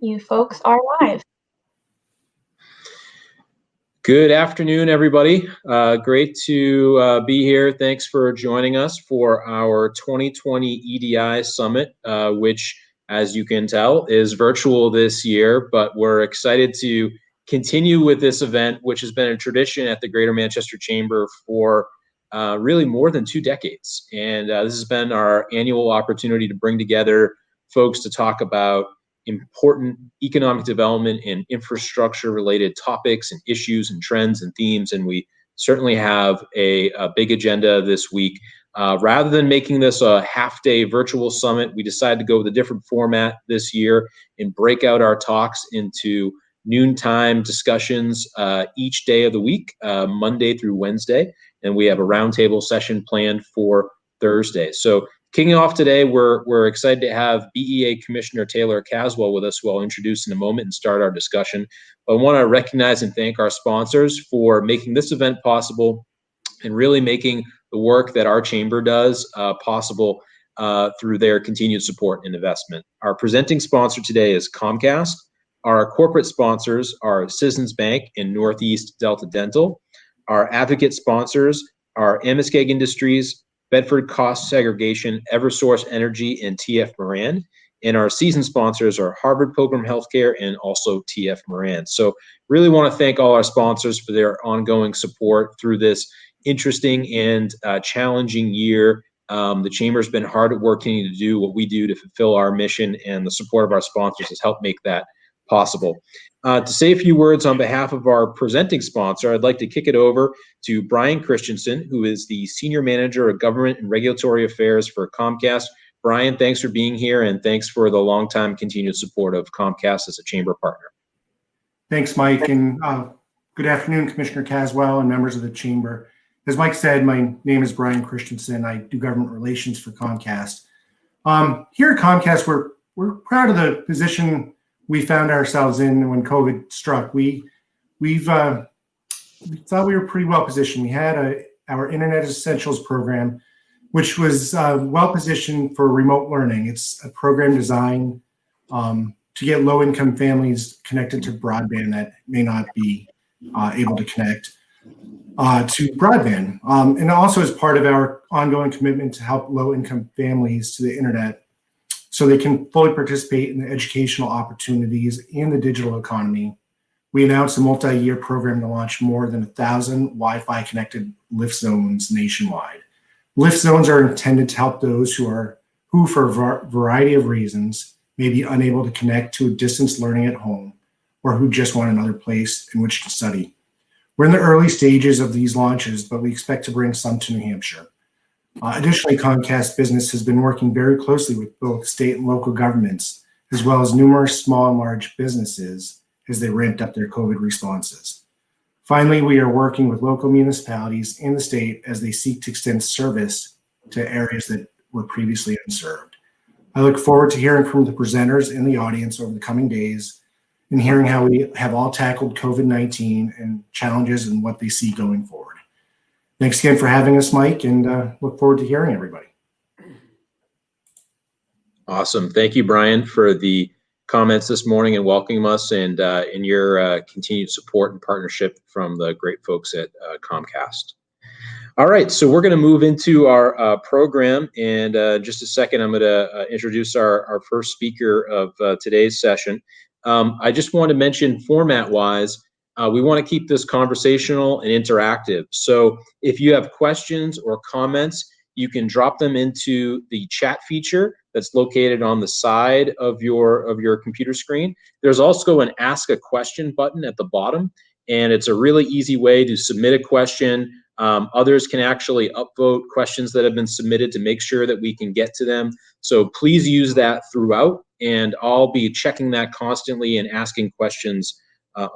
You folks are live. Good afternoon, everybody. Great to be here. Thanks for joining us for our 2020 EDI Summit, which, as you can tell, is virtual this year, but we're excited to continue with this event, which has been a tradition at the Greater Manchester Chamber for really more than 2 decades. And this has been our annual opportunity to bring together folks to talk about important economic development and infrastructure related topics and issues and trends and themes. And we certainly have a big agenda this week. Rather than making this a half-day virtual summit, we decided to go with a different format this year and break out our talks into noontime discussions each day of the week, Monday through Wednesday. And we have a roundtable session planned for Thursday. So kicking off today, we're excited to have BEA Commissioner Taylor Caswell with us, who I'll introduce in a moment and start our discussion. But I want to recognize and thank our sponsors for making this event possible and really making the work that our chamber does possible through their continued support and investment. Our presenting sponsor today is Comcast. Our corporate sponsors are Citizens Bank and Northeast Delta Dental. Our advocate sponsors are Amoskeag Industries, Bedford Cost Segregation, Eversource Energy, and TF Moran. And our season sponsors are Harvard Pilgrim Healthcare and also TF Moran. So really want to thank all our sponsors for their ongoing support through this interesting and challenging year. The Chamber's been hard at work to do what we do to fulfill our mission, and the support of our sponsors has helped make that possible. To say a few words on behalf of our presenting sponsor, I'd like to kick it over to Brian Christensen, who is the Senior Manager of Government and Regulatory Affairs for Comcast. Brian, thanks for being here, and thanks for the longtime continued support of Comcast as a Chamber partner. Thanks, Mike, and good afternoon, Commissioner Caswell and members of the Chamber. As Mike said, my name is Brian Christensen. I do government relations for Comcast. Here at Comcast, we're proud of the position we found ourselves in when COVID struck. We thought we were pretty well positioned. We had our Internet Essentials program, which was well positioned for remote learning. It's a program designed to get low-income families connected to broadband that may not be able to connect to broadband. And also as part of our ongoing commitment to help low-income families to the internet, so they can fully participate in the educational opportunities in the digital economy. We announced a multi-year program to launch more than 1,000 Wi-Fi connected lift zones nationwide. Lift zones are intended to help those who for a variety of reasons may be unable to connect to distance learning at home, or who just want another place in which to study. We're in the early stages of these launches, but we expect to bring some to New Hampshire. Additionally, Comcast Business has been working very closely with both state and local governments, as well as numerous small and large businesses as they ramped up their COVID responses. Finally, we are working with local municipalities in the state as they seek to extend service to areas that were previously unserved. I look forward to hearing from the presenters in the audience over the coming days and hearing how we have all tackled COVID-19 and challenges and what they see going forward. Thanks again for having us, Mike, and look forward to hearing everybody. Awesome. Thank you, Brian, for the comments this morning and welcoming us and your continued support and partnership from the great folks at Comcast. All right, so we're going to move into our program, and just a second, I'm going to introduce our first speaker of today's session. I just want to mention format-wise, we want to keep this conversational and interactive. So if you have questions or comments, you can drop them into the chat feature that's located on the side of your computer screen. There's also an Ask a Question button at the bottom, and it's a really easy way to submit a question. Others can actually upvote questions that have been submitted to make sure that we can get to them. So please use that throughout, and I'll be checking that constantly and asking questions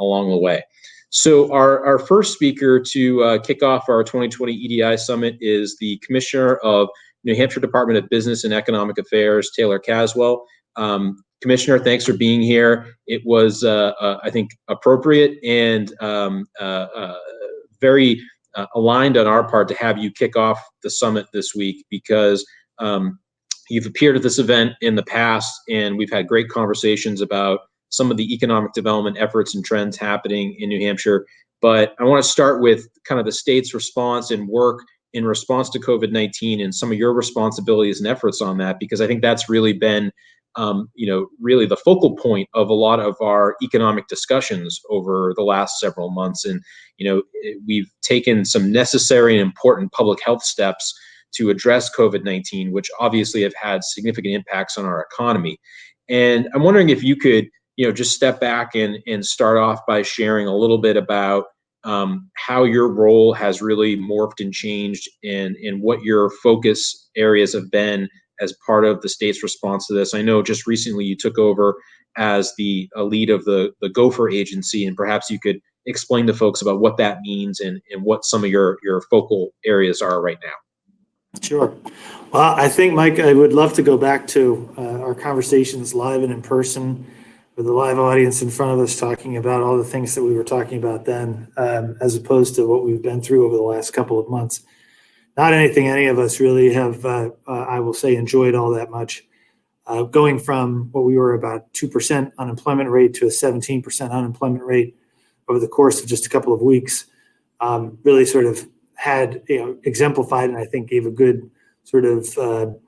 along the way. So our first speaker to kick off our 2020 EDI Summit is the Commissioner of New Hampshire Department of Business and Economic Affairs, Taylor Caswell. Commissioner, thanks for being here. It was, I think, appropriate and very aligned on our part to have you kick off the summit this week, because you've appeared at this event in the past, and we've had great conversations about some of the economic development efforts and trends happening in New Hampshire. But I want to start with kind of the state's response and work in response to COVID-19 and some of your responsibilities and efforts on that, because I think that's really been, really the focal point of a lot of our economic discussions over the last several months. And, we've taken some necessary and important public health steps to address COVID-19, which obviously have had significant impacts on our economy. And I'm wondering if you could, just step back and start off by sharing a little bit about how your role has really morphed and changed, and what your focus areas have been as part of the state's response to this. I know just recently you took over as the lead of the Gopher agency, and perhaps you could explain to folks about what that means and what some of your focal areas are right now. Sure. Well, I think, Mike, I would love to go back to our conversations live and in person with a live audience in front of us, talking about all the things that we were talking about then, as opposed to what we've been through over the last couple of months. Not anything any of us really have, I will say, enjoyed all that much. Going from what we were about 2% unemployment rate to a 17% unemployment rate over the course of just a couple of weeks, really sort of had, exemplified, and I think gave a good sort of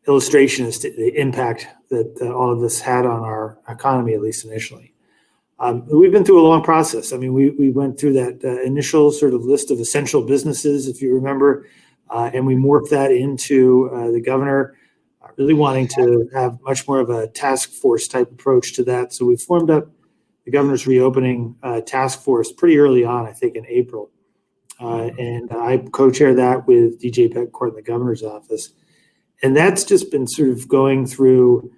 illustration as to the impact that all of this had on our economy, at least initially. We've been through a long process. I mean, we went through that initial sort of list of essential businesses, if you remember, and we morphed that into the governor really wanting to have much more of a task force type approach to that. So we formed up the governor's reopening task force pretty early on, I think in April. And I co-chair that with DJ Betancourt in the governor's office. And that's just been sort of going through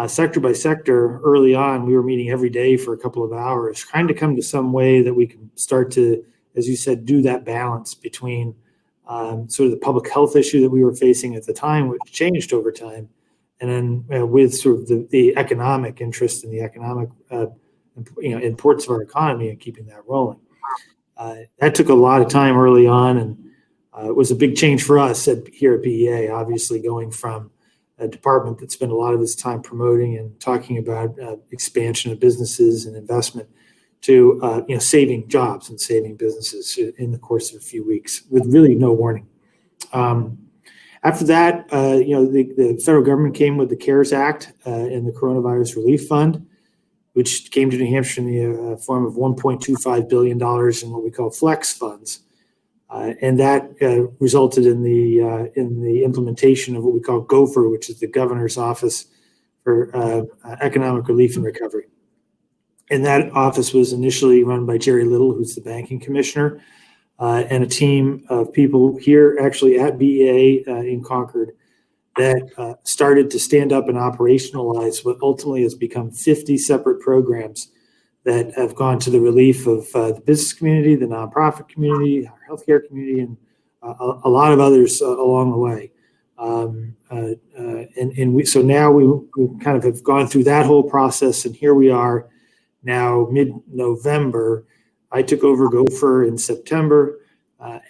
sector by sector. Early on, we were meeting every day for a couple of hours, trying to come to some way that we can start to, as you said, do that balance between sort of the public health issue that we were facing at the time, which changed over time, and then with sort of the economic interest and the economic importance of our economy and keeping that rolling. That took a lot of time early on, and it was a big change for us here at BEA, obviously going from a department that spent a lot of its time promoting and talking about expansion of businesses and investment to saving jobs and saving businesses in the course of a few weeks with really no warning. After that, the federal government came with the CARES Act and the Coronavirus Relief Fund, which came to New Hampshire in the form of $1.25 billion in what we call flex funds. And that resulted in the implementation of what we call Gopher, which is the Governor's Office for Economic Relief and Recovery. And that office was initially run by Jerry Little, who's the banking commissioner, and a team of people here actually at BEA in Concord that started to stand up and operationalize what ultimately has become 50 separate programs that have gone to the relief of the business community, the nonprofit community, our healthcare community, and a lot of others along the way. So now we kind of have gone through that whole process, and here we are now mid-November. I took over Gopher in September,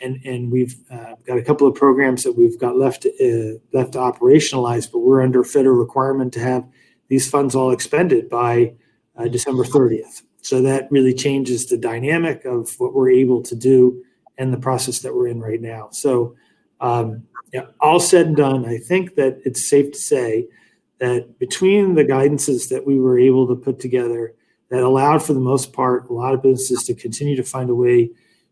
and we've got a couple of programs that we've got left to operationalize, but we're under federal requirement to have these funds all expended by December 30th. So that really changes the dynamic of what we're able to do and the process that we're in right now. So all said and done, I think that it's safe to say that between the guidances that we were able to put together that allowed, for the most part, a lot of businesses to continue to find a way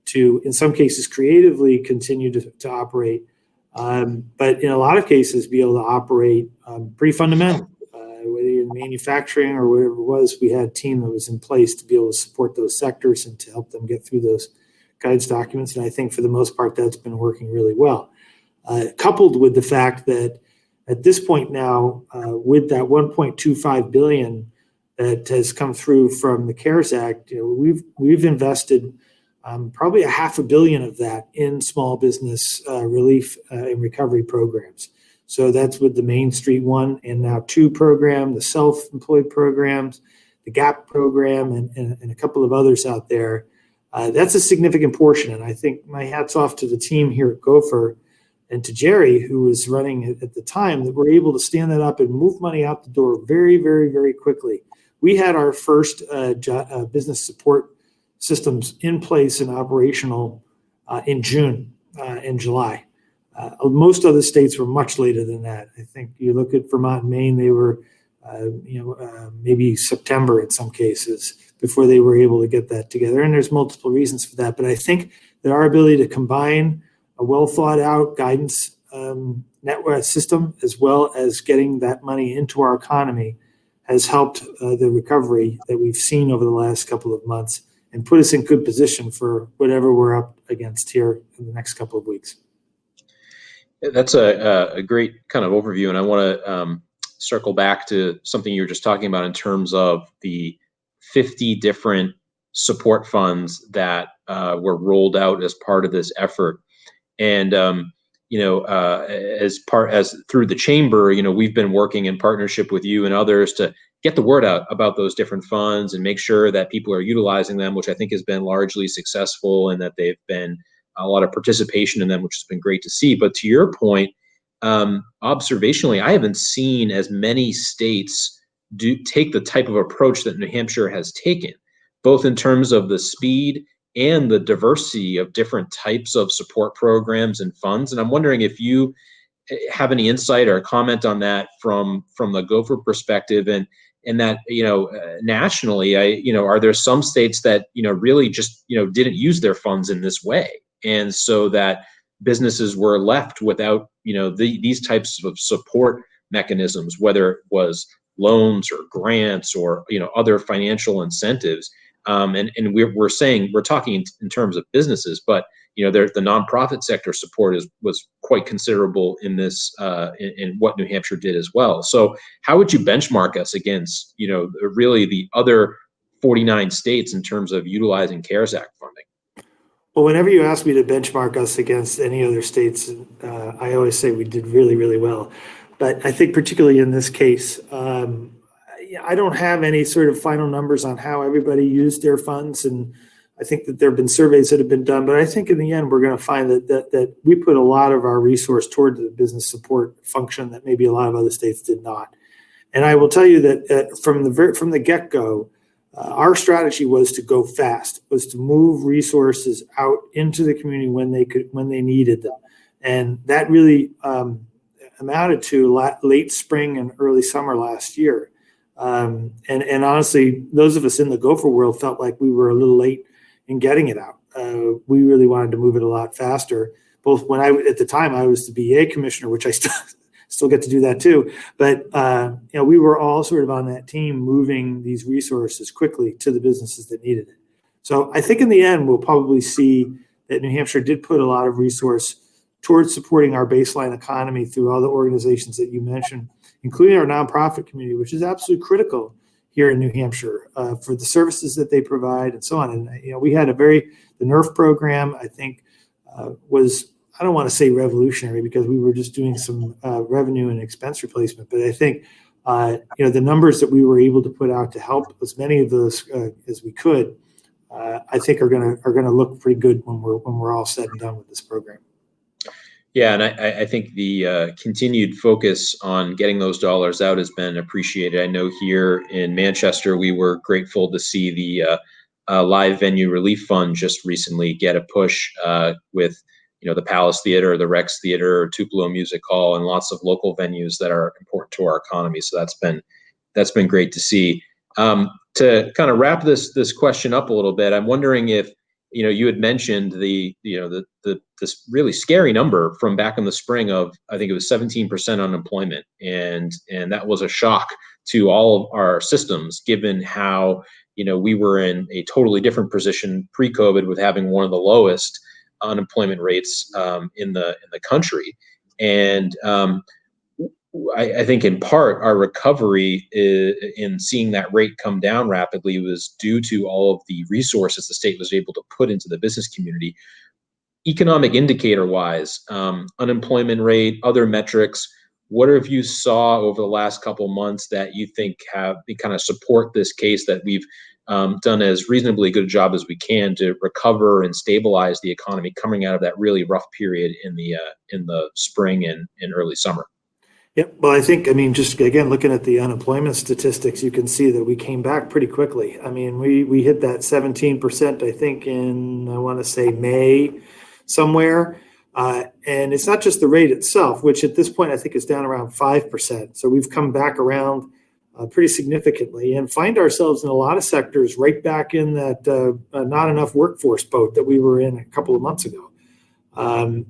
to, in some cases, creatively continue to operate, but in a lot of cases, be able to operate pretty fundamentally. Whether in manufacturing or whatever it was, we had a team that was in place to be able to support those sectors and to help them get through those guidance documents. And I think for the most part, that's been working really well. Coupled with the fact that at this point now, with that $1.25 billion that has come through from the CARES Act, we've invested probably $500 million of that in small business relief and recovery programs. So that's with the Main Street 1 and now 2 program, the self-employed programs, the GAP program, and a couple of others out there. That's a significant portion. And I think my hat's off to the team here at Gopher and to Jerry, who was running it at the time, that we're able to stand that up and move money out the door very, very, very quickly we had our first business support systems in place and operational in June and July. Most other states were much later than that. I think you look at Vermont and Maine, they were maybe September in some cases before they were able to get that together. And there's multiple reasons for that. But I think that our ability to combine a well thought out guidance network system as well as getting that money into our economy has helped the recovery that we've seen over the last couple of months and put us in good position for whatever we're up against here in the next couple of weeks. That's a great kind of overview, and I want to circle back to something you were just talking about in terms of the 50 different support funds that were rolled out as part of this effort. And as through the chamber, we've been working in partnership with you and others to get the word out about those different funds and make sure that people are utilizing them, which I think has been largely successful, and that they've been a lot of participation in them, which has been great to see. But to your point, observationally, I haven't seen as many states take the type of approach that New Hampshire has taken, both in terms of the speed and the diversity of different types of support programs and funds. And I'm wondering if you have any insight or comment on that from the Gopher perspective, and that, nationally, are there some states that, really just, didn't use their funds in this way? And so that businesses were left without, these types of support mechanisms, whether it was loans or grants or, other financial incentives. And we're talking in terms of businesses, but the nonprofit sector support was quite considerable in this, in what New Hampshire did as well. So how would you benchmark us against, really the other 49 states in terms of utilizing CARES Act funding? Well, whenever you ask me to benchmark us against any other states, I always say we did really, really well. But I think particularly in this case, I don't have any sort of final numbers on how everybody used their funds, and I think that there have been surveys that have been done. But I think in the end, we're going to find that we put a lot of our resource toward the business support function that maybe a lot of other states did not. And I will tell you that from the get-go, our strategy was to go fast, was to move resources out into the community when they needed them, and that really amounted to late spring and early summer last year. And honestly, those of us in the Gopher world felt like we were a little late in getting it out. We really wanted to move it a lot faster. Both when at the time I was the BEA commissioner, which I still get to do that too. But we were all sort of on that team moving these resources quickly to the businesses that needed it. So I think in the end, we'll probably see that New Hampshire did put a lot of resource towards supporting our baseline economy through all the organizations that you mentioned, including our nonprofit community, which is absolutely critical here in New Hampshire for the services that they provide and so on. And we had the NERF program, I think, was, I don't want to say revolutionary because we were just doing some revenue and expense replacement, but I think the numbers that we were able to put out to help as many of those as we could, I think are going to look pretty good when we're all said and done with this program. Yeah, and I think the continued focus on getting those dollars out has been appreciated. I know here in Manchester, we were grateful to see the Live Venue Relief Fund just recently get a push with the Palace Theater, the Rex Theater, Tupelo Music Hall, and lots of local venues that are important to our economy. So that's been great to see. To kind of wrap this question up a little bit, I'm wondering if you had mentioned this really scary number from back in the spring of, I think it was 17% unemployment, and that was a shock to all of our systems, given how we were in a totally different position pre-COVID with having one of the lowest unemployment rates in the country. And I think in part our recovery in seeing that rate come down rapidly was due to all of the resources the state was able to put into the business community. Economic indicator wise, unemployment rate, other metrics, what have you saw over the last couple of months that you think have kind of support this case that we've done as reasonably good a job as we can to recover and stabilize the economy coming out of that really rough period in the spring and early summer? Yep. Well, I think, just again, looking at the unemployment statistics, you can see that we came back pretty quickly. We hit that 17%, I think, in, I want to say May somewhere. And it's not just the rate itself, which at this point I think is down around 5%. So we've come back around pretty significantly and find ourselves in a lot of sectors right back in that not enough workforce boat that we were in a couple of months ago.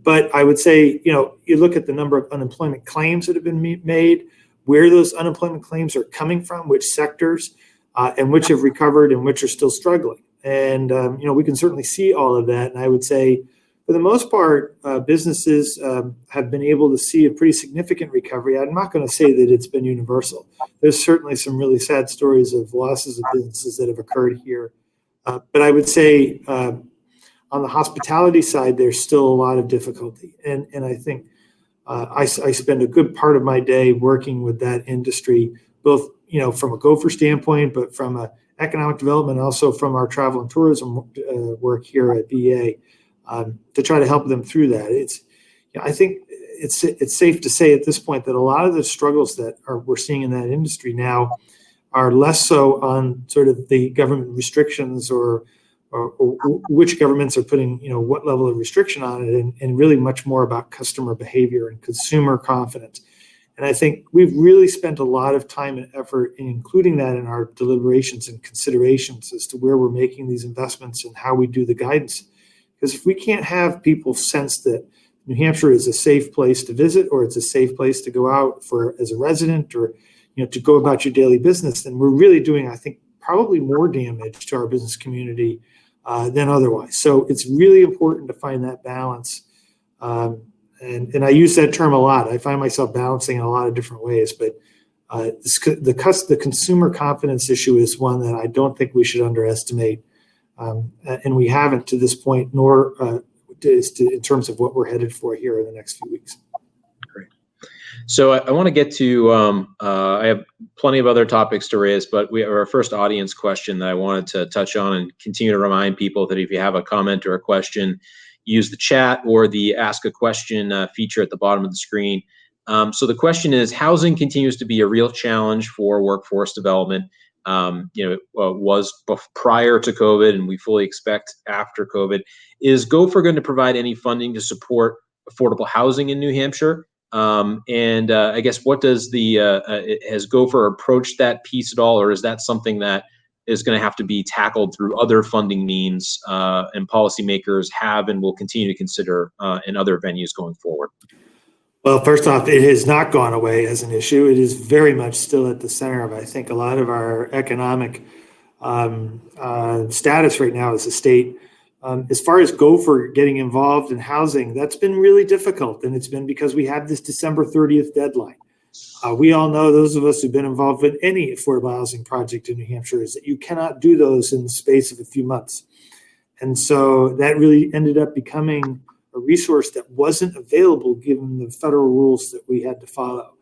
But I would say, you look at the number of unemployment claims that have been made, where those unemployment claims are coming from, which sectors, and which have recovered and which are still struggling. And, we can certainly see all of that. And I would say, for the most part, businesses have been able to see a pretty significant recovery. I'm not going to say that it's been universal. There's certainly some really sad stories of losses of businesses that have occurred here. But I would say, on the hospitality side, there's still a lot of difficulty. And I think I spend a good part of my day working with that industry, both, from a Gopher standpoint, but from a economic development, also from our travel and tourism work here at BEA, to try to help them through that. I think it's safe to say at this point that a lot of the struggles that we're seeing in that industry now are less so on sort of the government restrictions or which governments are putting, what level of restriction on it, and really much more about customer behavior and consumer confidence. And I think we've really spent a lot of time and effort in including that in our deliberations and considerations as to where we're making these investments and how we do the guidance. Because if we can't have people sense that New Hampshire is a safe place to visit, or it's a safe place to go out for as a resident, or to go about your daily business, then we're really doing, I think, probably more damage to our business community than otherwise. So it's really important to find that balance. And I use that term a lot. I find myself balancing in a lot of different ways, but the consumer confidence issue is one that I don't think we should underestimate. And we haven't to this point, nor in terms of what we're headed for here in the next few weeks. Great. So I want to get to, I have plenty of other topics to raise, but we have our first audience question that I wanted to touch on, and continue to remind people that if you have a comment or a question, use the chat or the ask a question feature at the bottom of the screen. So the question is, housing continues to be a real challenge for workforce development. It was prior to COVID, and we fully expect after COVID. Is Gopher going to provide any funding to support affordable housing in New Hampshire? And I guess, what does has Gopher approached that piece at all, or is that something that is going to have to be tackled through other funding means, and policymakers have and will continue to consider in other venues going forward? Well, first off, it has not gone away as an issue. It is very much still at the center of, I think, a lot of our economic status right now as a state. As far as Gopher getting involved in housing, that's been really difficult, and it's been because we have this December 30th deadline. We all know, those of us who've been involved with any affordable housing project in New Hampshire, is that you cannot do those in the space of a few months. And so that really ended up becoming a resource that wasn't available given the federal rules that we had to follow.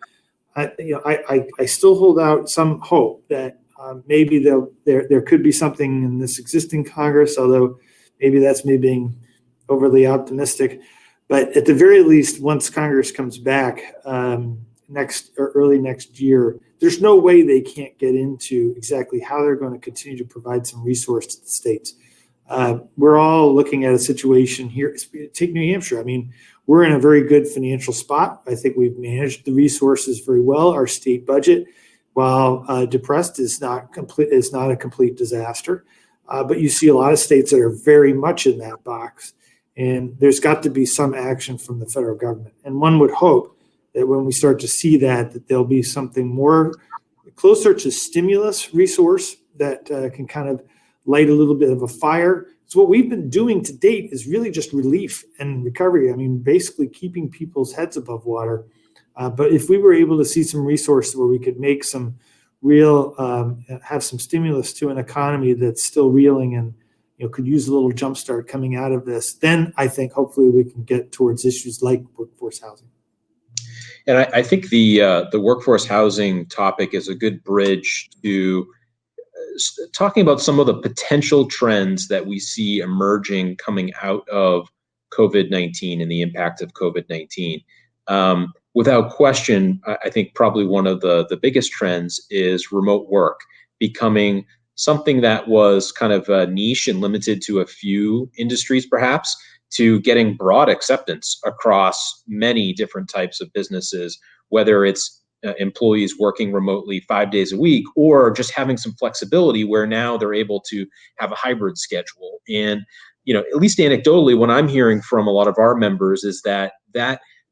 I still hold out some hope that maybe there could be something in this existing Congress, although maybe that's me being overly optimistic. But at the very least, once Congress comes back early next year, there's no way they can't get into exactly how they're going to continue to provide some resource to the states. We're all looking at a situation here. Take New Hampshire. We're in a very good financial spot. I think we've managed the resources very well. Our state budget, while depressed, is not a complete disaster. But you see a lot of states that are very much in that box, and there's got to be some action from the federal government. And one would hope that when we start to see that there'll be something more closer to stimulus resource that can kind of light a little bit of a fire. So what we've been doing to date is really just relief and recovery. Basically keeping people's heads above water. But if we were able to see some resources where we could make some real, have some stimulus to an economy that's still reeling and could use a little jumpstart coming out of this, then I think hopefully we can get towards issues like workforce housing. And I think the workforce housing topic is a good bridge to talking about some of the potential trends that we see emerging coming out of COVID-19 and the impact of COVID-19. without question, I think probably one of the biggest trends is remote work becoming something that was kind of niche and limited to a few industries, perhaps, to getting broad acceptance across many different types of businesses, whether it's employees working remotely 5 days a week, or just having some flexibility where now they're able to have a hybrid schedule. And, at least anecdotally, what I'm hearing from a lot of our members is that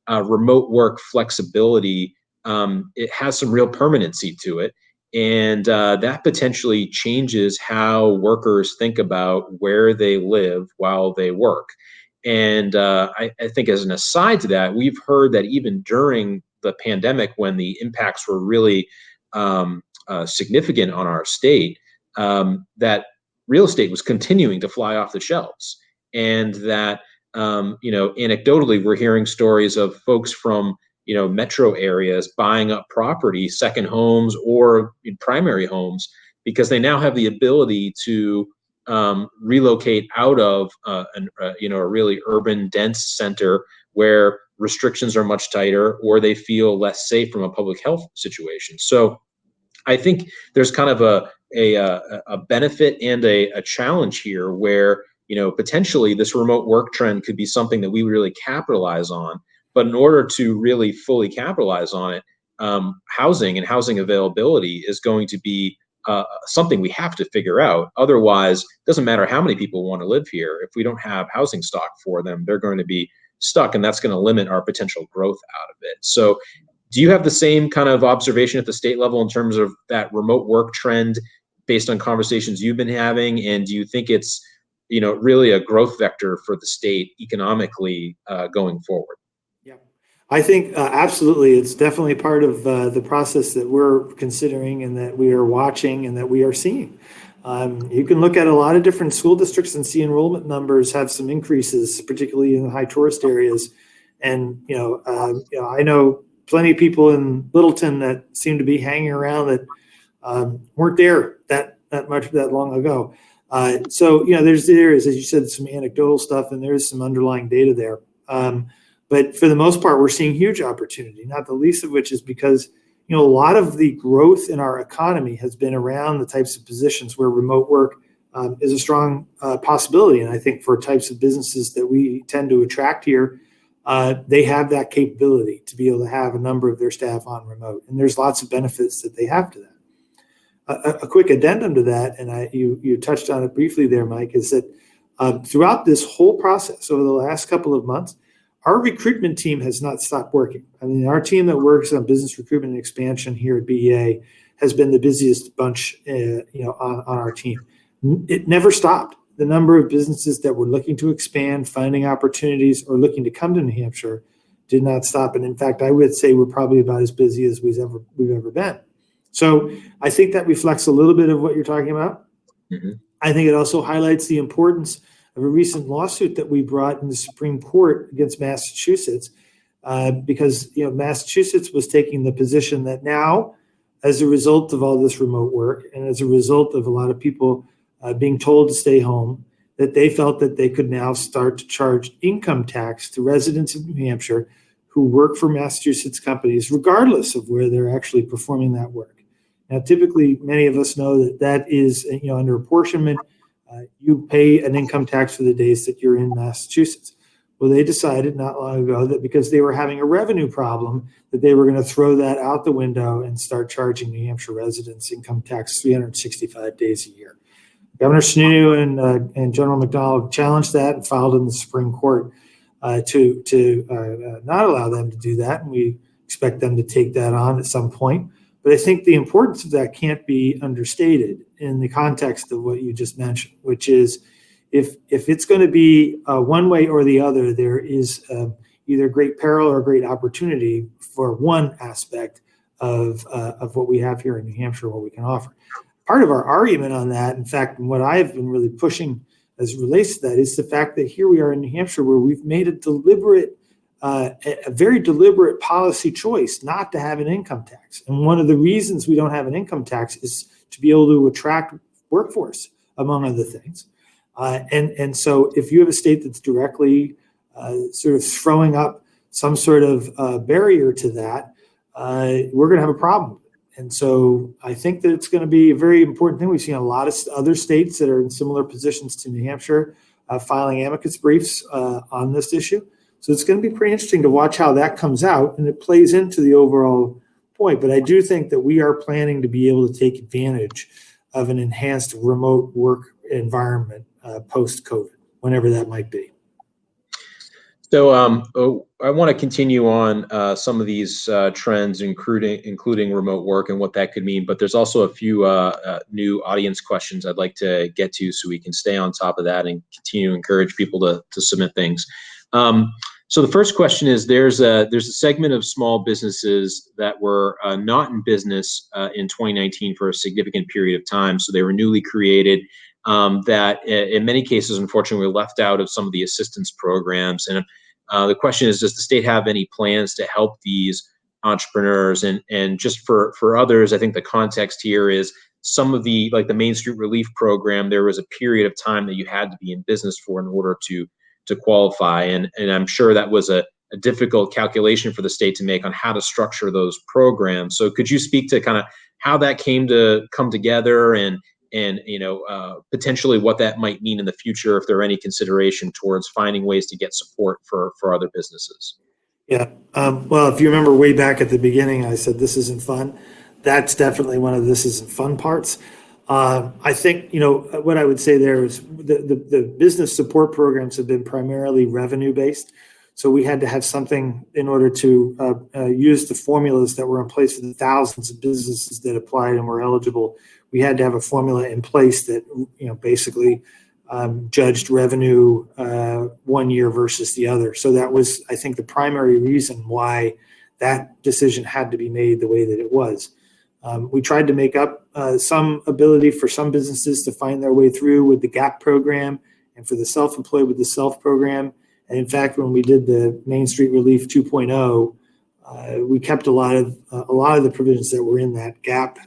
remote work flexibility, it has some real permanency to it. And that potentially changes how workers think about where they live while they work. And I think as an aside to that, we've heard that even during the pandemic, when the impacts were really significant on our state, that real estate was continuing to fly off the shelves. And that, anecdotally, we're hearing stories of folks from metro areas buying up property, second homes or primary homes, because they now have the ability to relocate out of a really urban, dense center where restrictions are much tighter, or they feel less safe from a public health situation. So I think there's kind of a benefit and a challenge here where, potentially this remote work trend could be something that we really capitalize on. But in order to really fully capitalize on it, housing and housing availability is going to be something we have to figure out. Otherwise, it doesn't matter how many people want to live here. If we don't have housing stock for them, they're going to be stuck, and that's going to limit our potential growth out of it. So do you have the same kind of observation at the state level in terms of that remote work trend based on conversations you've been having? And do you think it's, really a growth vector for the state economically going forward? Yeah, I think absolutely. It's definitely part of the process that we're considering and that we are watching and that we are seeing. You can look at a lot of different school districts and see enrollment numbers have some increases, particularly in the high tourist areas. And, I know plenty of people in Littleton that seem to be hanging around that weren't there that long ago. So there's areas, as you said, some anecdotal stuff, and there's some underlying data there. But for the most part, we're seeing huge opportunity, not the least of which is because, a lot of the growth in our economy has been around the types of positions where remote work is a strong possibility. And I think for types of businesses that we tend to attract here, they have that capability to be able to have a number of their staff on remote. And there's lots of benefits that they have to that. A quick addendum to that, and you touched on it briefly there, Mike, is that throughout this whole process over the last couple of months, our recruitment team has not stopped working. I mean, our team that works on business recruitment and expansion here at BEA has been the busiest bunch, on our team. It never stopped. The number of businesses that were looking to expand, finding opportunities, or looking to come to New Hampshire did not stop. And in fact, I would say we're probably about as busy as we've ever been. So I think that reflects a little bit of what you're talking about. Mm-hmm. I think it also highlights the importance of a recent lawsuit that we brought in the Supreme Court against Massachusetts, because Massachusetts was taking the position that now, as a result of all this remote work and as a result of a lot of people being told to stay home, that they felt that they could now start to charge income tax to residents of New Hampshire who work for Massachusetts companies, regardless of where they're actually performing that work. Now, typically, many of us know that is, under apportionment, you pay an income tax for the days that you're in Massachusetts. Well, they decided not long ago that because they were having a revenue problem, that they were going to throw that out the window and start charging New Hampshire residents income tax 365 days a year. Governor Sununu and General McDonald challenged that and filed in the Supreme Court to not allow them to do that, and we expect them to take that on at some point. But I think the importance of that can't be understated in the context of what you just mentioned, which is if it's going to be one way or the other, there is either great peril or great opportunity for one aspect of what we have here in New Hampshire, what we can offer. Part of our argument on that, in fact, and what I've been really pushing as it relates to that, is the fact that here we are in New Hampshire where we've made a very deliberate policy choice not to have an income tax. And one of the reasons we don't have an income tax is to be able to attract workforce, among other things. And so if you have a state that's directly sort of throwing up some sort of barrier to that, we're going to have a problem. And so I think that it's going to be a very important thing. We've seen a lot of other states that are in similar positions to New Hampshire filing amicus briefs on this issue. So it's going to be pretty interesting to watch how that comes out, and it plays into the overall point. But I do think that we are planning to be able to take advantage of an enhanced remote work environment post-COVID, whenever that might be. So I want to continue on some of these trends, including remote work and what that could mean. But there's also a few new audience questions I'd like to get to, so we can stay on top of that and continue to encourage people to submit things. So the first question is, there's a segment of small businesses that were not in business in 2019 for a significant period of time. So they were newly created, that in many cases, unfortunately, were left out of some of the assistance programs. And the question is, does the state have any plans to help these entrepreneurs? And just for others, I think the context here is some of the, like the Main Street Relief Program, there was a period of time that you had to be in business for in order to qualify. And I'm sure that was a difficult calculation for the state to make on how to structure those programs. So could you speak to kind of how that came to come together, and potentially what that might mean in the future, if there are any consideration towards finding ways to get support for other businesses? Yeah. Well, if you remember way back at the beginning, I said this isn't fun. That's definitely one of this isn't fun parts. I think, what I would say there is the business support programs have been primarily revenue based. So we had to have something in order to use the formulas that were in place for the thousands of businesses that applied and were eligible. We had to have a formula in place that, basically judged revenue 1 year versus the other. So that was, I think, the primary reason why that decision had to be made the way that it was. We tried to make up some ability for some businesses to find their way through with the GAP program, and for the self-employed with the SELF program. And in fact, when we did the Main Street Relief 2.0, we kept a lot of the provisions that were in that GAP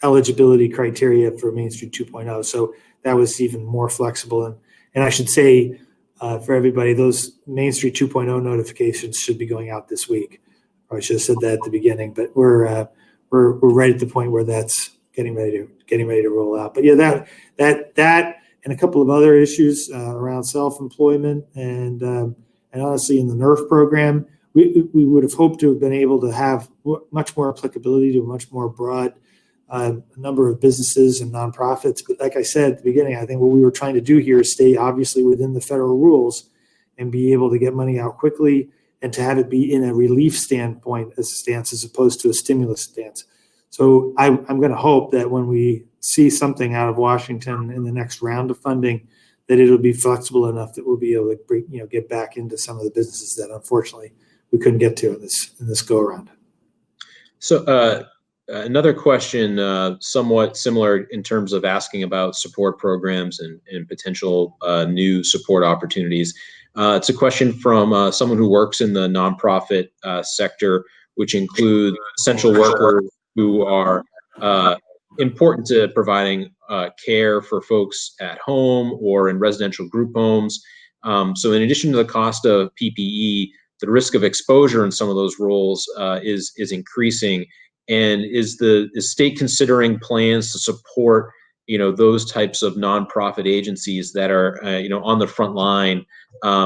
eligibility criteria for Main Street 2.0. So that was even more flexible. And I should say, for everybody, those Main Street 2.0 notifications should be going out this week. Or I should have said that at the beginning, but we're right at the point where that's getting ready to roll out. But yeah, that and a couple of other issues around self-employment and honestly in the NERF program, we would have hoped to have been able to have much more applicability to a much more broad number of businesses and nonprofits. But like I said at the beginning, I think what we were trying to do here is stay obviously within the federal rules and be able to get money out quickly, and to have it be in a relief stance as opposed to a stimulus stance. So I'm going to hope that when we see something out of Washington in the next round of funding, that it'll be flexible enough that we'll be able to get back into some of the businesses that unfortunately we couldn't get to in this go around. So another question, somewhat similar in terms of asking about support programs and potential new support opportunities. It's a question from someone who works in the nonprofit sector, which includes essential workers who are important to providing care for folks at home or in residential group homes. So in addition to the cost of PPE, the risk of exposure in some of those roles is increasing. And is the state considering plans to support those types of nonprofit agencies that are on the front line,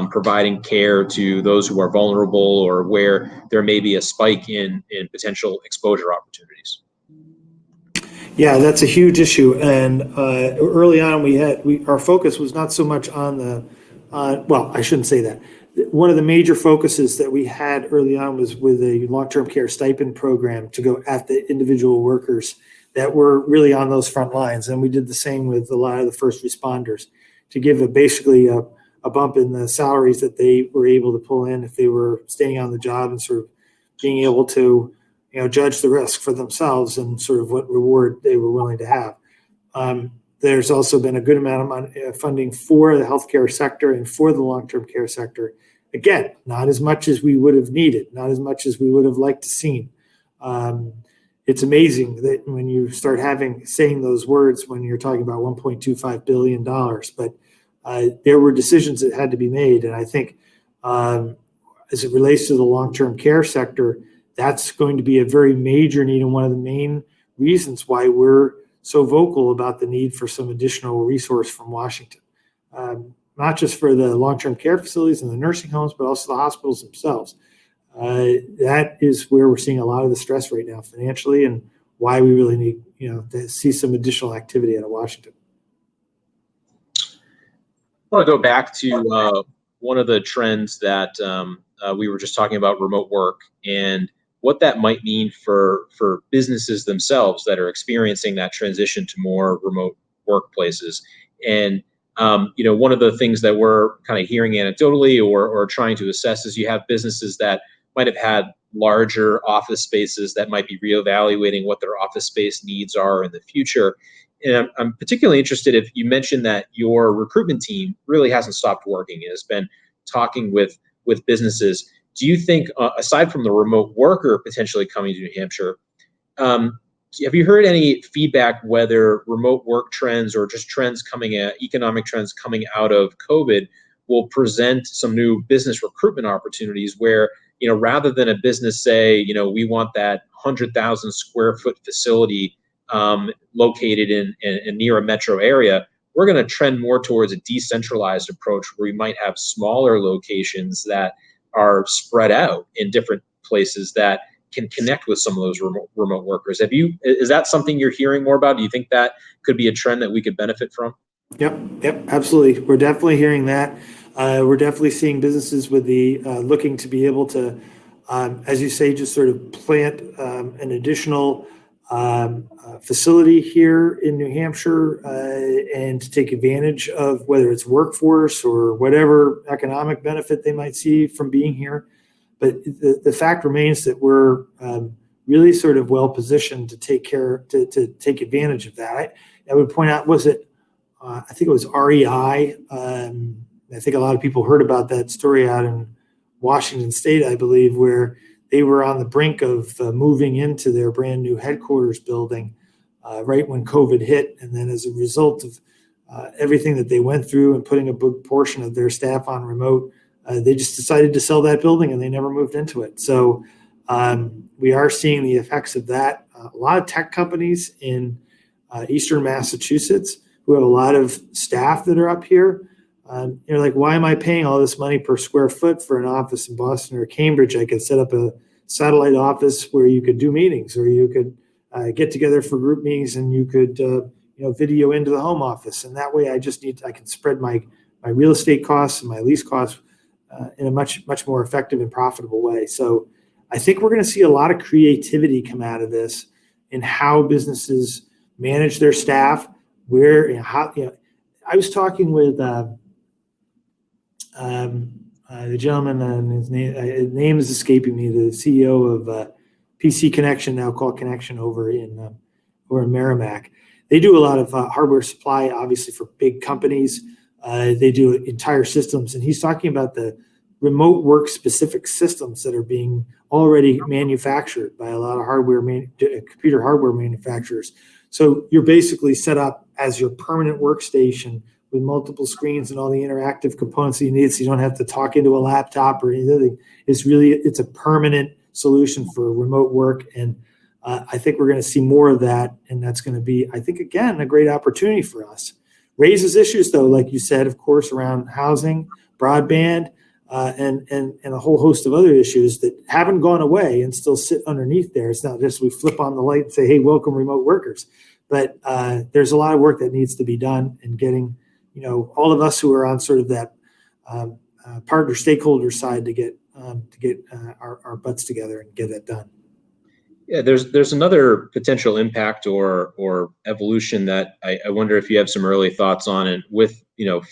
providing care to those who are vulnerable or where there may be a spike in potential exposure opportunities? Yeah, that's a huge issue. And early on, our focus was not so much on well, I shouldn't say that. One of the major focuses that we had early on was with a long-term care stipend program to go at the individual workers that were really on those front lines. And we did the same with a lot of the first responders to give basically a bump in the salaries that they were able to pull in if they were staying on the job, and sort of being able to judge the risk for themselves and sort of what reward they were willing to have. There's also been a good amount of funding for the healthcare sector and for the long-term care sector. Again, not as much as we would have needed, not as much as we would have liked to seen. It's amazing that when you start saying those words when you're talking about $1.25 billion, but there were decisions that had to be made. And I think as it relates to the long-term care sector, that's going to be a very major need and one of the main reasons why we're so vocal about the need for some additional resource from Washington. Not just for the long-term care facilities and the nursing homes, but also the hospitals themselves. That is where we're seeing a lot of the stress right now financially, and why we really need, to see some additional activity out of Washington. I want to go back to one of the trends that we were just talking about, remote work, and what that might mean for businesses themselves that are experiencing that transition to more remote workplaces. And one of the things that we're kind of hearing anecdotally or trying to assess is you have businesses that might have had larger office spaces that might be reevaluating what their office space needs are in the future. And I'm particularly interested if you mentioned that your recruitment team really hasn't stopped working. It has been talking with businesses. Do you think, aside from the remote worker potentially coming to New Hampshire, have you heard any feedback whether remote work trends or just economic trends coming out of COVID will present some new business recruitment opportunities where, rather than a business say, we want that 100,000 square foot facility located in near a metro area, we're going to trend more towards a decentralized approach where we might have smaller locations that are spread out in different places that can connect with some of those remote workers. Is that something you're hearing more about? Do you think that could be a trend that we could benefit from? Yep, absolutely. We're definitely hearing that. We're definitely seeing businesses with the looking to be able to, as you say, just sort of plant an additional facility here in New Hampshire and to take advantage of whether it's workforce or whatever economic benefit they might see from being here. But the fact remains that we're really sort of well positioned to take advantage of that. I would point out, I think it was REI. I think a lot of people heard about that story out in Washington State, I believe, where they were on the brink of moving into their brand new headquarters building right when COVID hit. And then as a result of everything that they went through and putting a big portion of their staff on remote, they just decided to sell that building and they never moved into it. So we are seeing the effects of that. A lot of tech companies in Eastern Massachusetts who have a lot of staff that are up here, like, why am I paying all this money per square foot for an office in Boston or Cambridge? I could set up a satellite office where you could do meetings, or you could get together for group meetings, and you could video into the home office. And that way I can spread my real estate costs and my lease costs in a much more effective and profitable way. So I think we're going to see a lot of creativity come out of this in how businesses manage their staff. I was talking with the gentleman, and his name is escaping me, the CEO of PC Connection, now called Connection, over in Merrimack. They do a lot of hardware supply, obviously, for big companies. They do entire systems, and he's talking about the remote work specific systems that are being already manufactured by a lot of computer hardware manufacturers. So you're basically set up as your permanent workstation with multiple screens and all the interactive components that you need, so you don't have to talk into a laptop or anything. It's a permanent solution for remote work, and I think we're going to see more of that, and that's going to be, I think, again, a great opportunity for us. Raises issues, though, like you said, of course, around housing, broadband, and a whole host of other issues that haven't gone away and still sit underneath there. It's not just we flip on the light and say, hey, welcome remote workers. But there's a lot of work that needs to be done in getting, all of us who are on sort of that partner stakeholder side to get our butts together and get that done. Yeah, there's another potential impact or evolution that I wonder if you have some early thoughts on, and with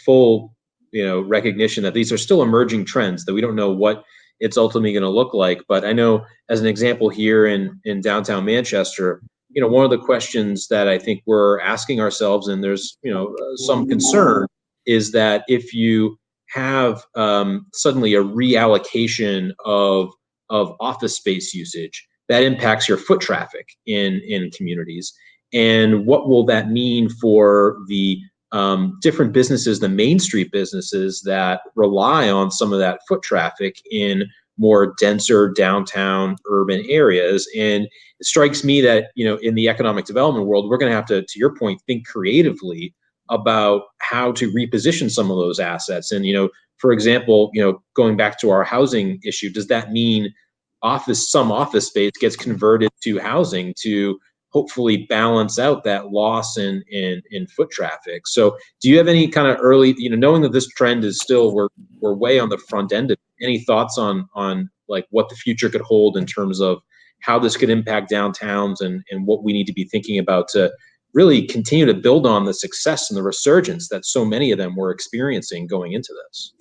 full recognition that these are still emerging trends that we don't know what it's ultimately going to look like. But I know, as an example, here in downtown Manchester, one of the questions that I think we're asking ourselves, and there's some concern, is that if you have suddenly a reallocation of office space usage, that impacts your foot traffic in communities. And what will that mean for the different businesses, the Main Street businesses that rely on some of that foot traffic in more denser downtown urban areas. And it strikes me that, in the economic development world, we're going to have to your point, think creatively about how to reposition some of those assets. And, for example, going back to our housing issue, does that mean some office space gets converted to housing to hopefully balance out that loss in foot traffic? So do you have any kind of early, knowing that this trend is still, we're way on the front end of it, any thoughts on like what the future could hold in terms of how this could impact downtowns and what we need to be thinking about to really continue to build on the success and the resurgence that so many of them were experiencing going into this?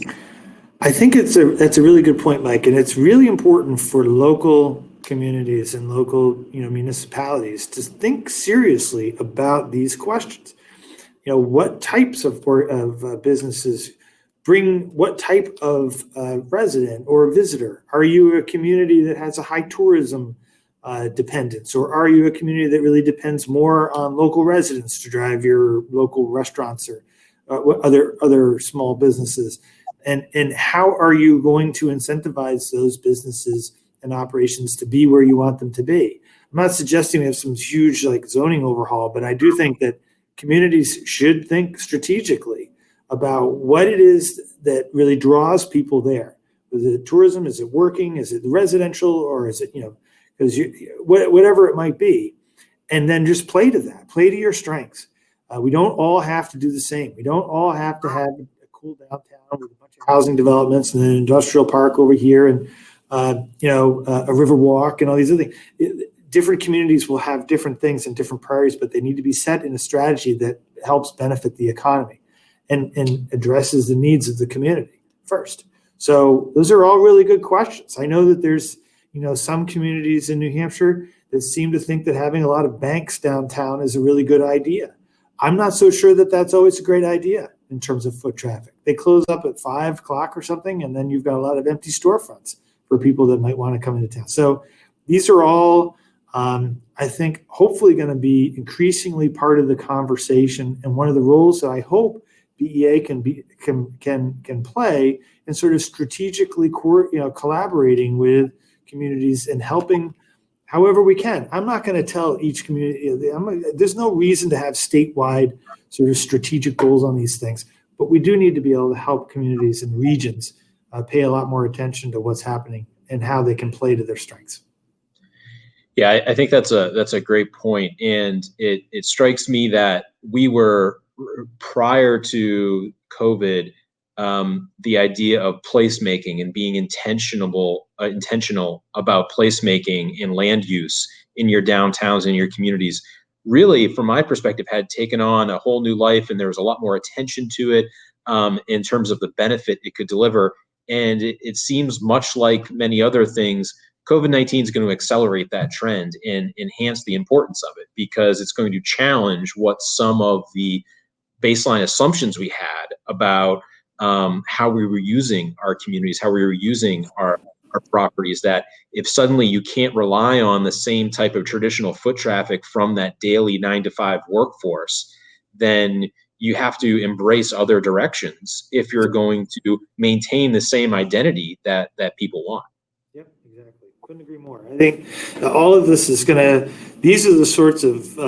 I think that's a really good point, Mike, and it's really important for local communities and local municipalities to think seriously about these questions. What types of businesses bring what type of resident or visitor? Are you a community that has a high tourism dependence, or are you a community that really depends more on local residents to drive your local restaurants or other small businesses? And how are you going to incentivize those businesses and operations to be where you want them to be? I'm not suggesting we have some huge zoning overhaul, but I do think that communities should think strategically about what it is that really draws people there. Is it tourism? Is it working? Is it residential? Or is it, because whatever it might be, and then just play to that, play to your strengths. We don't all have to do the same. We don't all have to have a cool downtown with a bunch of housing developments and an industrial park over here and a river walk and all these other things. Different communities will have different things and different priorities, but they need to be set in a strategy that helps benefit the economy and addresses the needs of the community first. So those are all really good questions. I know that there's some communities in New Hampshire that seem to think that having a lot of banks downtown is a really good idea. I'm not so sure that that's always a great idea in terms of foot traffic. They close up at 5 o'clock or something, and then you've got a lot of empty storefronts for people that might want to come into town. So these are all, I think, hopefully going to be increasingly part of the conversation, and one of the roles that I hope BEA can play in sort of strategically collaborating with communities and helping however we can. I'm not going to tell each community, there's no reason to have statewide sort of strategic goals on these things, but we do need to be able to help communities and regions pay a lot more attention to what's happening and how they can play to their strengths. Yeah, I think that's a great point. And it strikes me that we were, prior to COVID, the idea of placemaking and being intentional about placemaking and land use in your downtowns and your communities really, from my perspective, had taken on a whole new life, and there was a lot more attention to it in terms of the benefit it could deliver. And it seems much like many other things, COVID-19 is going to accelerate that trend and enhance the importance of it, because it's going to challenge what some of the baseline assumptions we had about how we were using our communities, how we were using our properties, that if suddenly you can't rely on the same type of traditional foot traffic from that daily 9-to-5 workforce, then you have to embrace other directions if you're going to maintain the same identity that people want. Yep, exactly. Couldn't agree more. I think all of this is these are the sorts of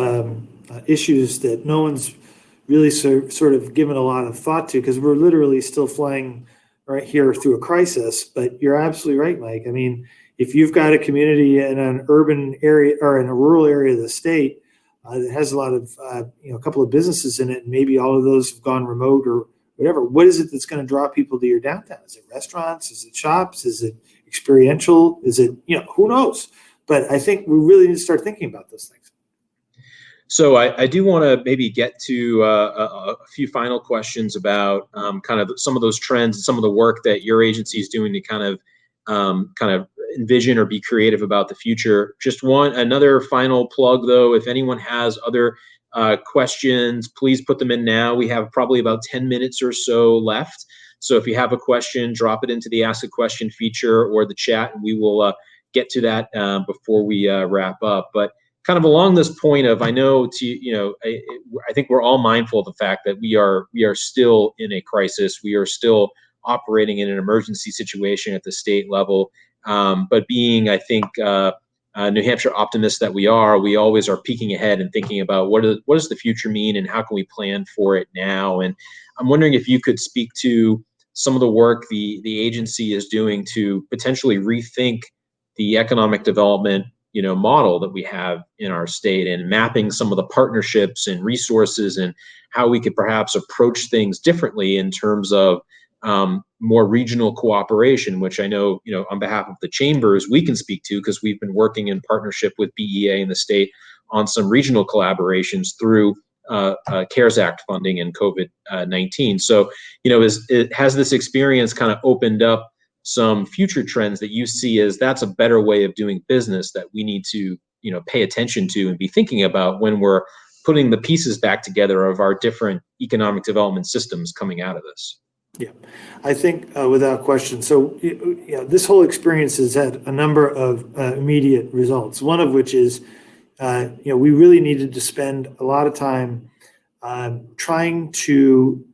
issues that no one's really sort of given a lot of thought to, because we're literally still flying right here through a crisis. But you're absolutely right, Mike. I mean, if you've got a community in an urban area or in a rural area of the state that has a lot of, a couple of businesses in it, and maybe all of those have gone remote or whatever, what is it that's going to draw people to your downtown? Is it restaurants? Is it shops? Is it experiential? Is it, who knows? But I think we really need to start thinking about those things. So I do want to maybe get to a few final questions about kind of some of those trends and some of the work that your agency is doing to kind of envision or be creative about the future. Just another final plug, though. If anyone has other questions, please put them in now. We have probably about 10 minutes or so left. So if you have a question, drop it into the Ask a Question feature or the chat, and we will get to that before we wrap up. But kind of along this point of, I know I think we're all mindful of the fact that we are still in a crisis. We are still operating in an emergency situation at the state level. But being, I think, New Hampshire optimists that we always are peeking ahead and thinking about what does the future mean and how can we plan for it now. And I'm wondering if you could speak to some of the work the agency is doing to potentially rethink the economic development model that we have in our state, and mapping some of the partnerships and resources and how we could perhaps approach things differently in terms of more regional cooperation, which I know, on behalf of the chambers, we can speak to, because we've been working in partnership with BEA in the state on some regional collaborations through CARES Act funding and COVID-19. So, has this experience kind of opened up some future trends that you see as that's a better way of doing business that we need to, pay attention to and be thinking about when we're putting the pieces back together of our different economic development systems coming out of this? Yeah, I think without question. So, this whole experience has had a number of immediate results. One of which is, we really needed to spend a lot of time trying to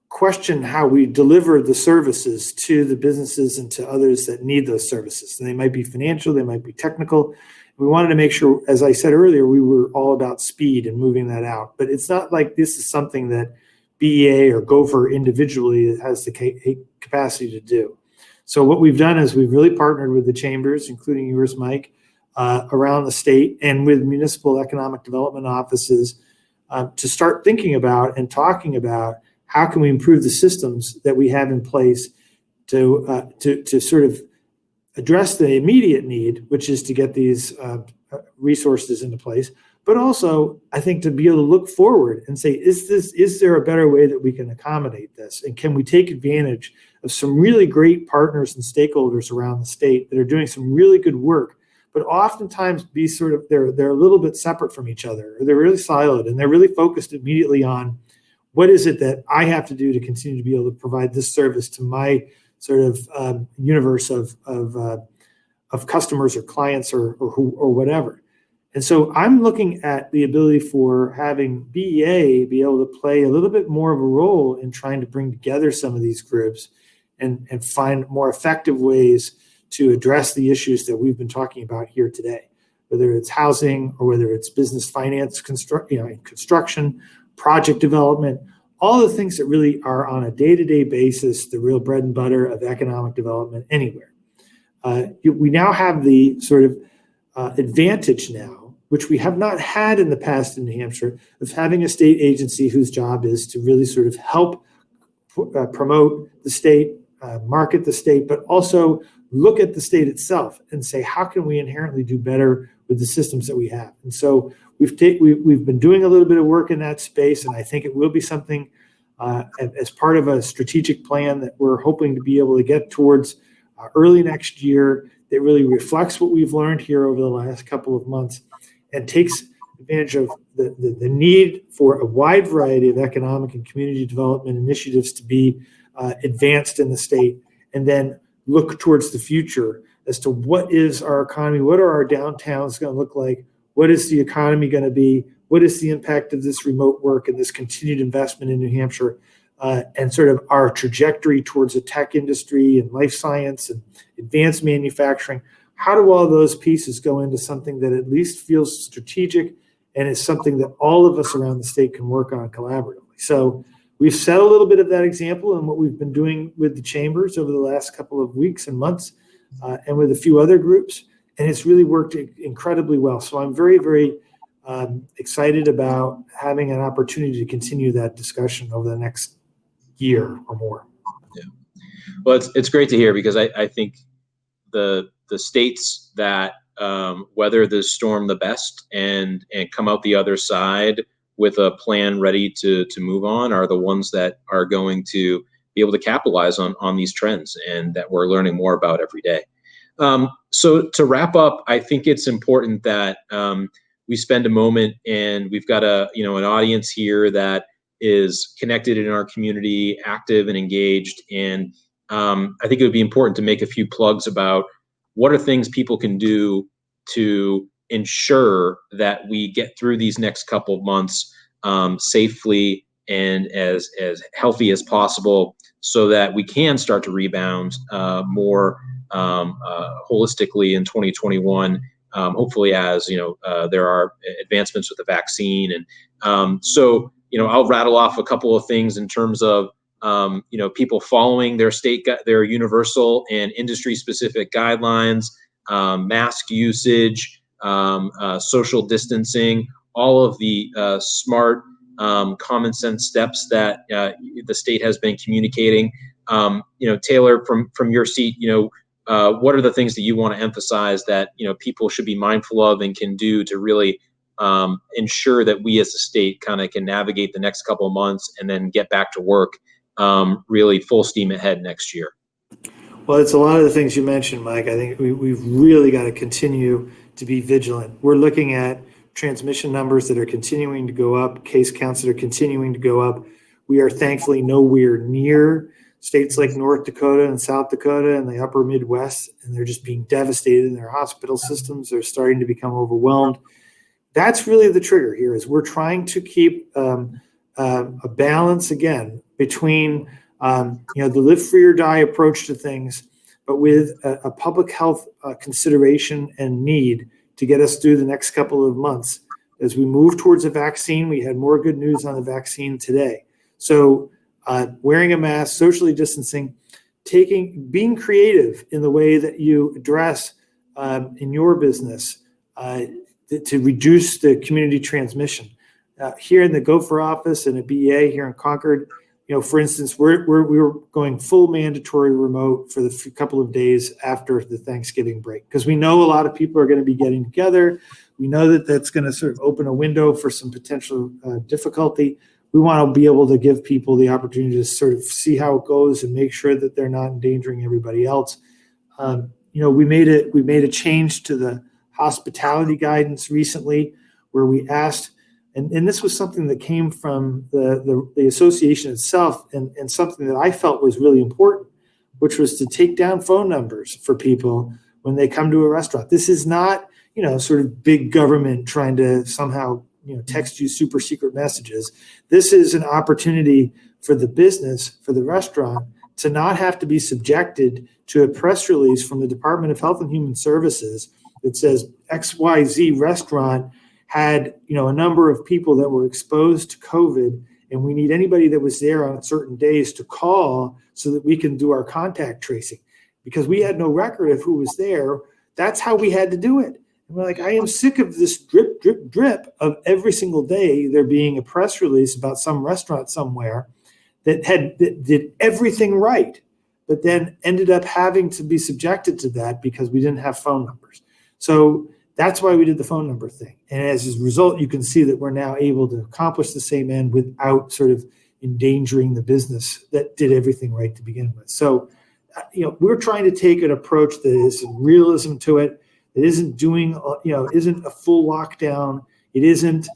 question how we deliver the services to the businesses and to others that need those services. And they might be financial, they might be technical. We wanted to make sure, as I said earlier, we were all about speed and moving that out. But it's not like this is something that BEA or Gopher individually has the capacity to do. So what we've done is we've really partnered with the chambers, including yours, Mike, around the state, and with municipal economic development offices to start thinking about and talking about how can we improve the systems that we have in place to sort of address the immediate need, which is to get these resources into place. But also, I think, to be able to look forward and say, is there a better way that we can accommodate this? And can we take advantage of some really great partners and stakeholders around the state that are doing some really good work, but oftentimes they're a little bit separate from each other, or they're really siloed, and they're really focused immediately on what is it that I have to do to continue to be able to provide this service to my sort of universe of customers or clients or whatever. And so I'm looking at the ability for having BEA be able to play a little bit more of a role in trying to bring together some of these groups and find more effective ways to address the issues that we've been talking about here today, whether it's housing or whether it's business finance, construction, project development, all the things that really are on a day-to-day basis, the real bread and butter of economic development anywhere. We now have the sort of advantage now, which we have not had in the past in New Hampshire, of having a state agency whose job is to really sort of help promote the state, market the state, but also look at the state itself and say, how can we inherently do better with the systems that we have? And so we've been doing a little bit of work in that space, and I think it will be something as part of a strategic plan that we're hoping to be able to get towards early next year, that really reflects what we've learned here over the last couple of months and takes advantage of the need for a wide variety of economic and community development initiatives to be advanced in the state, and then look towards the future as to what is our economy, what are our downtowns going to look like, what is the economy going to be, what is the impact of this remote work and this continued investment in New Hampshire, and sort of our trajectory towards a tech industry and life science and advanced manufacturing. How do all those pieces go into something that at least feels strategic and is something that all of us around the state can work on collaboratively? So we've set a little bit of that example in what we've been doing with the chambers over the last couple of weeks and months, and with a few other groups, and it's really worked incredibly well. So I'm very, very excited about having an opportunity to continue that discussion over the next year or more. Yeah. Well, it's great to hear, because I think the states that weather the storm the best and come out the other side with a plan ready to move on are the ones that are going to be able to capitalize on these trends and that we're learning more about every day. So to wrap up, I think it's important that we spend a moment, and we've got an audience here that is connected in our community, active and engaged. And I think it would be important to make a few plugs about what are things people can do to ensure that we get through these next couple of months safely and as healthy as possible, so that we can start to rebound more holistically in 2021. Hopefully, as there are advancements with the vaccine, and so I'll rattle off a couple of things in terms of people following their universal and industry-specific guidelines, mask usage, social distancing, all of the smart, common sense steps that the state has been communicating. Taylor, from your seat, what are the things that you want to emphasize that people should be mindful of and can do to really ensure that we as a state kind of can navigate the next couple of months and then get back to work really full steam ahead next year? Well, it's a lot of the things you mentioned, Mike. I think we've really got to continue to be vigilant. We're looking at transmission numbers that are continuing to go up, case counts that are continuing to go up. We are thankfully nowhere near states like North Dakota and South Dakota and the upper Midwest, and they're just being devastated in their hospital systems. They're starting to become overwhelmed. That's really the trigger here, is we're trying to keep a balance again between the live free or die approach to things, but with a public health consideration and need to get us through the next couple of months. As we move towards a vaccine, we had more good news on the vaccine today. So wearing a mask, socially distancing, being creative in the way that you address in your business to reduce the community transmission. Here in the Gopher office and at BEA here in Concord, for instance, we were going full mandatory remote for the couple of days after the Thanksgiving break, because we know a lot of people are going to be getting together. We know that that's going to sort of open a window for some potential difficulty. We want to be able to give people the opportunity to sort of see how it goes and make sure that they're not endangering everybody else. We made a change to the hospitality guidance recently, where we asked, and this was something that came from the association itself, and something that I felt was really important, which was to take down phone numbers for people when they come to a restaurant. This is not, sort of big government trying to somehow, text you super secret messages. This is an opportunity for the business, for the restaurant, to not have to be subjected to a press release from the Department of Health and Human Services that says XYZ restaurant had, a number of people that were exposed to COVID, and we need anybody that was there on certain days to call so that we can do our contact tracing. Because we had no record of who was there, that's how we had to do it. And we're like, I am sick of this drip, drip, drip of every single day there being a press release about some restaurant somewhere that did everything right, but then ended up having to be subjected to that because we didn't have phone numbers. So that's why we did the phone number thing. And as a result, you can see that we're now able to accomplish the same end without sort of endangering the business that did everything right to begin with. So, we're trying to take an approach that is some realism to it. It isn't isn't a full lockdown. It isn't,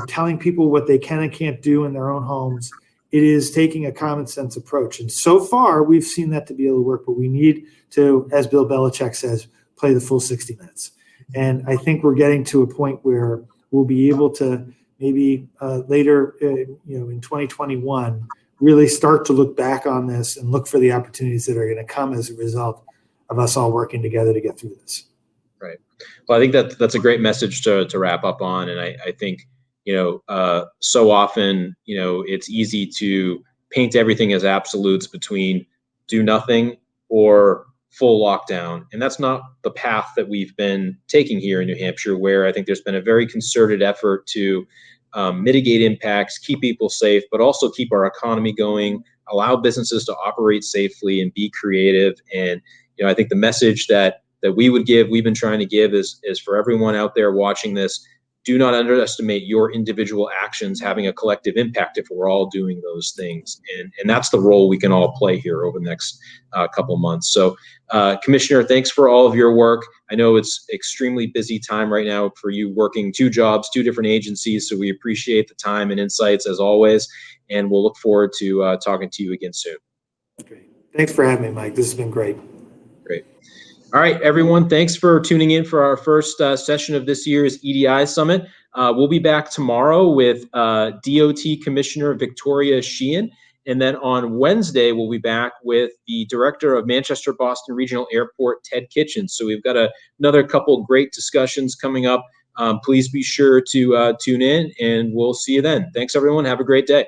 telling people what they can and can't do in their own homes. It is taking a common sense approach. And so far, we've seen that to be able to work, but we need to, as Bill Belichick says, play the full 60 minutes. And I think we're getting to a point where we'll be able to maybe later, in 2021, really start to look back on this and look for the opportunities that are going to come as a result of us all working together to get through this. Right. Well, I think that's a great message to wrap up on. And I think, so often, it's easy to paint everything as absolutes between do nothing or full lockdown. And that's not the path that we've been taking here in New Hampshire, where I think there's been a very concerted effort to mitigate impacts, keep people safe, but also keep our economy going, allow businesses to operate safely and be creative. And, I think the message that we've been trying to give is for everyone out there watching this, do not underestimate your individual actions having a collective impact if we're all doing those things. And that's the role we can all play here over the next couple months. So, Commissioner, thanks for all of your work. I know it's extremely busy time right now for you, working 2 jobs, 2 different agencies. So we appreciate the time and insights as always. And we'll look forward to talking to you again soon. Great. Thanks for having me, Mike. This has been great. Great. All right, everyone, thanks for tuning in for our first session of this year's EDI Summit. We'll be back tomorrow with DOT Commissioner Victoria Sheehan, And then on Wednesday, we'll be back with the director of Manchester Boston Regional Airport, Ted Kitchens. So we've got another couple great discussions coming up. Please be sure to tune in, and we'll see you then. Thanks, everyone. Have a great day.